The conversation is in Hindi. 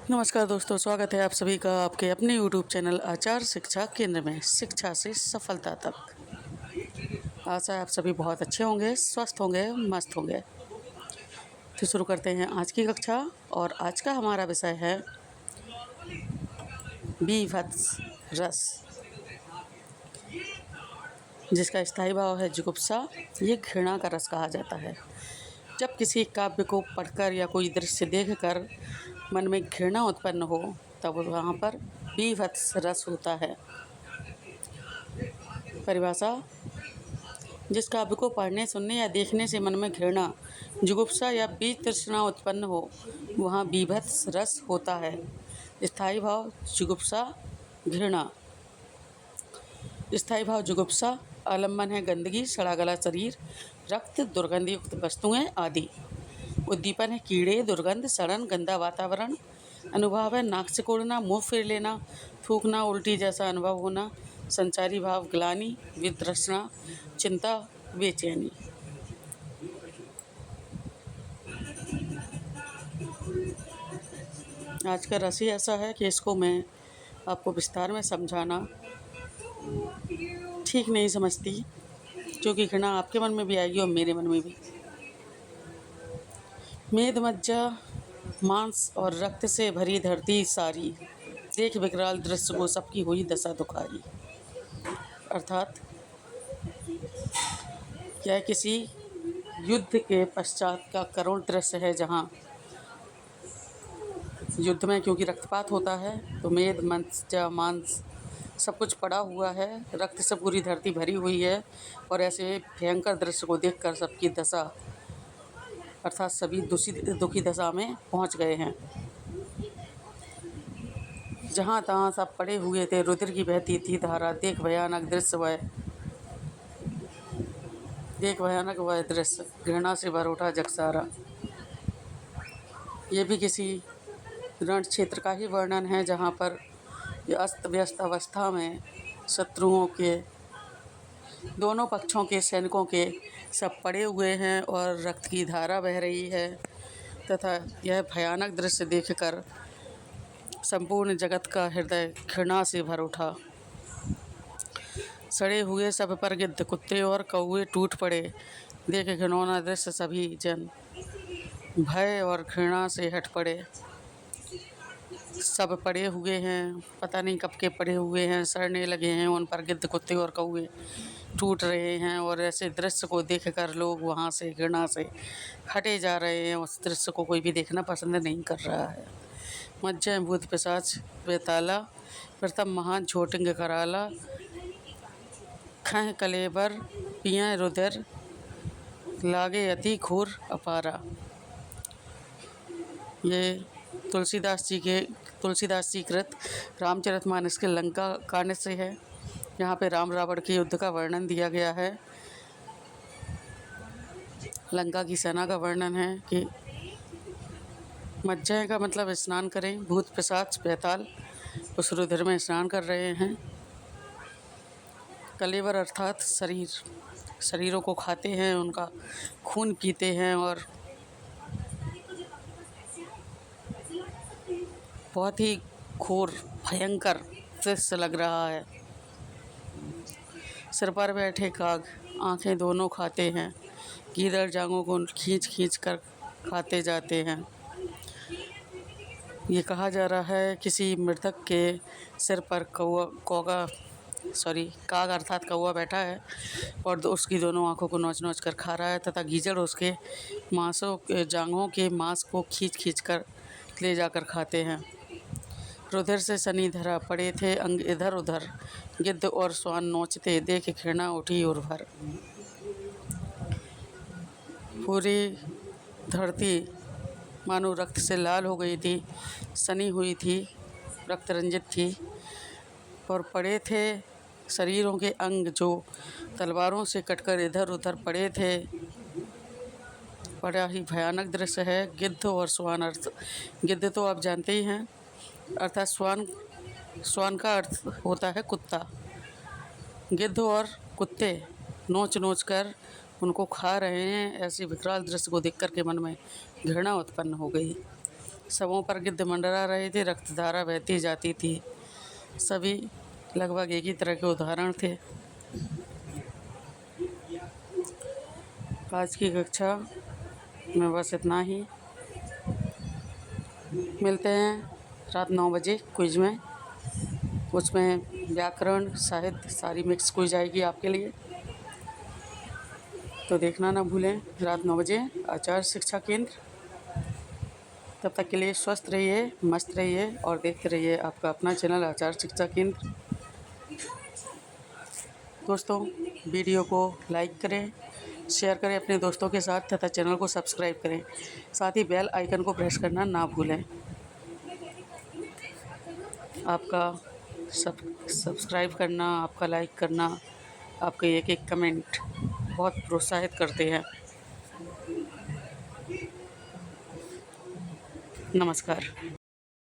नमस्कार दोस्तों, स्वागत है आप सभी का आपके अपने YouTube चैनल आचार शिक्षा केंद्र में। शिक्षा से सफलता तक। आशा है आप सभी बहुत अच्छे होंगे, स्वस्थ होंगे, मस्त होंगे। तो शुरू करते हैं आज की कक्षा। और आज का हमारा विषय है बीभत्स रस, जिसका स्थायी भाव है जुगुप्सा। ये घृणा का रस कहा जाता है। जब किसी काव्य को पढ़कर या कोई दृश्य देखकर मन में घृणा उत्पन्न हो, तब वहाँ पर बीभत्स रस होता है। परिभाषा: जिस काव्य को पढ़ने, सुनने या देखने से मन में घृणा, जुगुप्सा या बीज तृष्णा उत्पन्न हो, वहाँ बीभत्स रस होता है। स्थायी भाव जुगुप्सा, घृणा। स्थायी भाव जुगुप्सा आलम्बन है गंदगी, सड़ा गला शरीर, रक्त, दुर्गंधयुक्त वस्तुएं आदि। उद्दीपन है कीड़े, दुर्गंध, सड़न, गंदा वातावरण। अनुभाव है नाक सिकोड़ना, मुंह फेर लेना, थूकना, उल्टी जैसा अनुभव होना। संचारी भाव ग्लानि, वितृष्णा, चिंता, बेचैनी। आज का रस ही ऐसा है कि इसको मैं आपको विस्तार में समझाना ठीक नहीं समझती, क्योंकि घृणा आपके मन में भी आएगी और मेरे मन में भी। मेद मज्जा, मांस और रक्त से भरी धरती सारी, देख विकराल दृश्य को सबकी हुई दशा दुखारी। अर्थात यह किसी युद्ध के पश्चात का करुण दृश्य है, जहाँ युद्ध में क्योंकि रक्तपात होता है तो मेद मज्जा मांस सब कुछ पड़ा हुआ है, रक्त से पूरी धरती भरी हुई है, और ऐसे भयंकर दृश्य को देखकर सबकी दशा अर्थात सभी दुखी दशा में पहुंच गए हैं। जहाँ तहाँ सब पड़े हुए थे, रुधिर की बहती थी धारा, देख भयानक वह दृश्य, घृणा से भर उठा जग सारा। ये भी किसी रण क्षेत्र का ही वर्णन है, जहाँ पर अस्त व्यस्त अवस्था में शत्रुओं के दोनों पक्षों के सैनिकों के सब पड़े हुए हैं और रक्त की धारा बह रही है, तथा यह भयानक दृश्य देखकर संपूर्ण जगत का हृदय घृणा से भर उठा। सड़े हुए सब पर गिद्ध, कुत्ते और कौवे टूट पड़े, देख घिनौना दृश्य सभी जन भय और घृणा से हट पड़े। सब पड़े हुए हैं, पता नहीं कब के पड़े हुए हैं, सड़ने लगे हैं, उन पर गिद्ध, कुत्ते और कौवे टूट रहे हैं, और ऐसे दृश्य को देखकर लोग वहाँ से घृणा से हटे जा रहे हैं। उस दृश्य को कोई भी देखना पसंद नहीं कर रहा है। मज्जा भूत पिशाच बेताला, प्रथम महान झोटिंग कराला, खह कलेबर पिया रुधिर, लागे अति घोर अपारा। ये तुलसीदास जी कृत रामचरितमानस के लंका कांड से है। यहाँ पे राम रावण के युद्ध का वर्णन दिया गया है। लंका की सेना का वर्णन है कि मज्जा का मतलब स्नान करें, भूत पिशाच बेताल उस रुधिर में स्नान कर रहे हैं। कलेवर अर्थात शरीरों को खाते हैं, उनका खून पीते हैं, और बहुत ही घोर भयंकर दृश्य लग रहा है। सिर पर बैठे काग आंखें दोनों खाते हैं, गीदड़ जांघों को खींच कर खाते जाते हैं। ये कहा जा रहा है किसी मृतक के सिर पर काग अर्थात कौवा बैठा है और उसकी दोनों आंखों को नोच कर खा रहा है, तथा गीदड़ उसके जांघों के मांस को खींच कर ले जाकर खाते हैं। रुधिर से सनी धरा पड़े थे अंग इधर उधर, गिद्ध और स्वान नोचते, देख घृणा उठी उर्भर। पूरी धरती मानो रक्त से लाल हो गई थी, सनी हुई थी, रक्त रंजित थी, और पड़े थे शरीरों के अंग जो तलवारों से कटकर इधर उधर पड़े थे। बड़ा ही भयानक दृश्य है। गिद्ध और स्वान गिद्ध तो आप जानते ही हैं, अर्थात स्वान का अर्थ होता है कुत्ता। गिद्ध और कुत्ते नोच कर उनको खा रहे हैं। ऐसी विकराल दृश्य को देखकर के मन में घृणा उत्पन्न हो गई। शवों पर गिद्ध मंडरा रहे थे, रक्तधारा बहती जाती थी। सभी लगभग एक ही तरह के उदाहरण थे। आज की कक्षा में बस इतना ही। मिलते हैं रात 9 बजे क्विज में। उसमें व्याकरण, साहित्य सारी मिक्स क्विज आएगी आपके लिए, तो देखना ना भूलें। रात 9 बजे आचार शिक्षा केंद्र। तब तक के लिए स्वस्थ रहिए, मस्त रहिए और देखते रहिए आपका अपना चैनल आचार शिक्षा केंद्र। दोस्तों, वीडियो को लाइक करें, शेयर करें अपने दोस्तों के साथ तथा चैनल को सब्सक्राइब करें। साथ ही बेल आइकन को प्रेस करना ना भूलें। आपका सब्सक्राइब करना, आपका लाइक करना, आपके एक एक कमेंट बहुत प्रोत्साहित करते हैं। नमस्कार।